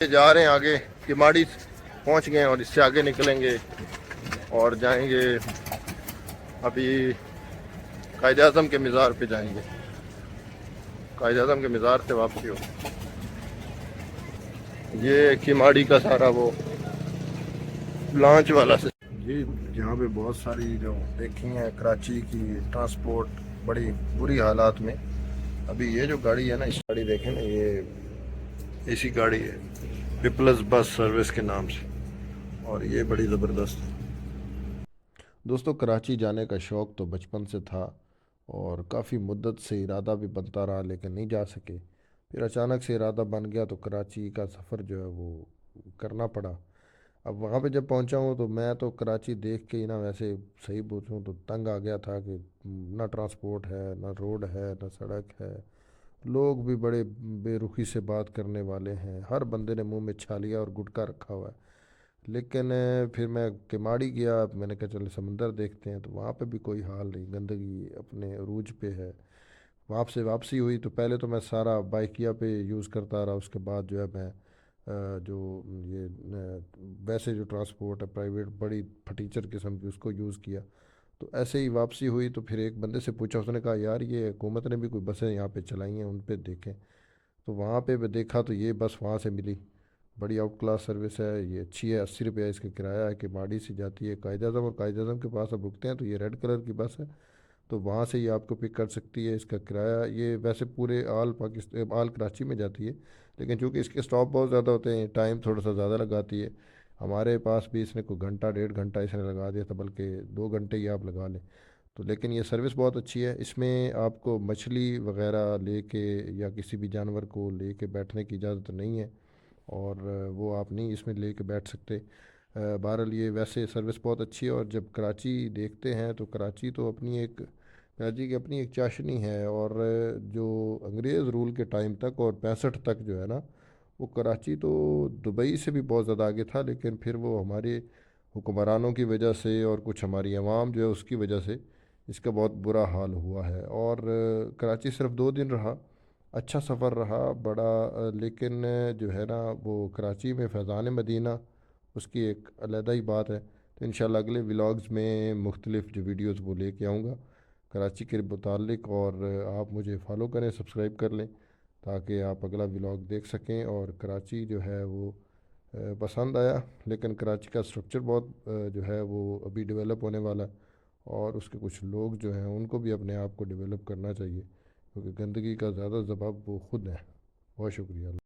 جا رہے ہیں آگے کماڑی پہنچ گئے اور اس سے آگے نکلیں گے اور جائیں گے ابھی قائد اعظم کے مزار پہ جائیں گے. قائد اعظم کے مزار سے واپسی ہو. یہ کماڑی کا سارا وہ لانچ والا سے جی یہاں پہ بہت ساری جو دیکھی ہیں کراچی کی ٹرانسپورٹ بڑی بری حالات میں. ابھی یہ جو گاڑی ہے نا اس گاڑی دیکھیں نا یہ اسی گاڑی ہے پیپلز بس سروس کے نام سے اور یہ بڑی زبردست ہے. دوستو کراچی جانے کا شوق تو بچپن سے تھا اور کافی مدت سے ارادہ بھی بنتا رہا لیکن نہیں جا سکے. پھر اچانک سے ارادہ بن گیا تو کراچی کا سفر جو ہے وہ کرنا پڑا. اب وہاں پہ جب پہنچا ہوں تو میں تو کراچی دیکھ کے ہی نا ویسے صحیح پوچھوں تو تنگ آ گیا تھا کہ نہ ٹرانسپورٹ ہے نہ روڈ ہے نہ سڑک ہے. لوگ بھی بڑے بے رخی سے بات کرنے والے ہیں. ہر بندے نے منہ میں چھالیا اور گٹکا رکھا ہوا ہے. لیکن پھر میں کماڑی گیا. میں نے کہا چلے سمندر دیکھتے ہیں تو وہاں پہ بھی کوئی حال نہیں. گندگی اپنے عروج پہ ہے. وہاں سے واپسی ہوئی تو پہلے تو میں سارا بائکیا پہ یوز کرتا رہا. اس کے بعد جو ہے میں جو یہ ویسے جو ٹرانسپورٹ ہے پرائیویٹ بڑی پھٹیچر قسم کی اس کو یوز کیا. تو ایسے ہی واپسی ہوئی تو پھر ایک بندے سے پوچھا. اس نے کہا یار یہ حکومت نے بھی کوئی بسیں یہاں پہ چلائی ہیں ان پہ دیکھیں. تو وہاں پہ دیکھا تو یہ بس وہاں سے ملی. بڑی آؤٹ کلاس سروس ہے. یہ اچھی ہے. 80 روپیہ اس کا کرایہ ہے کہ ماڑی سے جاتی ہے قائد اعظم اور قائد اعظم کے پاس اب رکتے ہیں تو یہ ریڈ کلر کی بس ہے تو وہاں سے یہ آپ کو پک کر سکتی ہے. اس کا کرایہ یہ ویسے پورے آل پاکستان آل کراچی میں جاتی ہے لیکن چونکہ اس کے اسٹاپ بہت زیادہ ہوتے ہیں ٹائم تھوڑا سا زیادہ لگاتی ہے. ہمارے پاس بھی اس نے کوئی گھنٹہ 1.5 گھنٹہ اس نے لگا دیا تھا بلکہ 2 گھنٹے ہی آپ لگا لیں. تو لیکن یہ سروس بہت اچھی ہے. اس میں آپ کو مچھلی وغیرہ لے کے یا کسی بھی جانور کو لے کے بیٹھنے کی اجازت نہیں ہے اور وہ آپ نہیں اس میں لے کے بیٹھ سکتے. بہرحال یہ ویسے سروس بہت اچھی ہے. اور جب کراچی دیکھتے ہیں تو کراچی تو اپنی ایک کراچی کی اپنی ایک چاشنی ہے. اور جو انگریز رول کے ٹائم تک اور 65 تک جو ہے نا وہ کراچی تو دبئی سے بھی بہت زیادہ آگے تھا لیکن پھر وہ ہمارے حکمرانوں کی وجہ سے اور کچھ ہماری عوام جو ہے اس کی وجہ سے اس کا بہت برا حال ہوا ہے. اور کراچی صرف 2 دن رہا. اچھا سفر رہا بڑا. لیکن جو ہے نا وہ کراچی میں فیضان مدینہ اس کی ایک علیحدہ ہی بات ہے. تو انشاءاللہ اگلے ولاگز میں مختلف جو ویڈیوز وہ لے کے آؤں گا کراچی کے متعلق. اور آپ مجھے فالو کریں سبسکرائب کر لیں تاکہ آپ اگلا ولاگ دیکھ سکیں. اور کراچی جو ہے وہ پسند آیا لیکن کراچی کا اسٹرکچر بہت جو ہے وہ ابھی ڈیولپ ہونے والا ہے اور اس کے کچھ لوگ جو ہیں ان کو بھی اپنے آپ کو ڈیولپ کرنا چاہیے کیونکہ گندگی کا زیادہ سبب وہ خود ہیں. بہت شکریہ.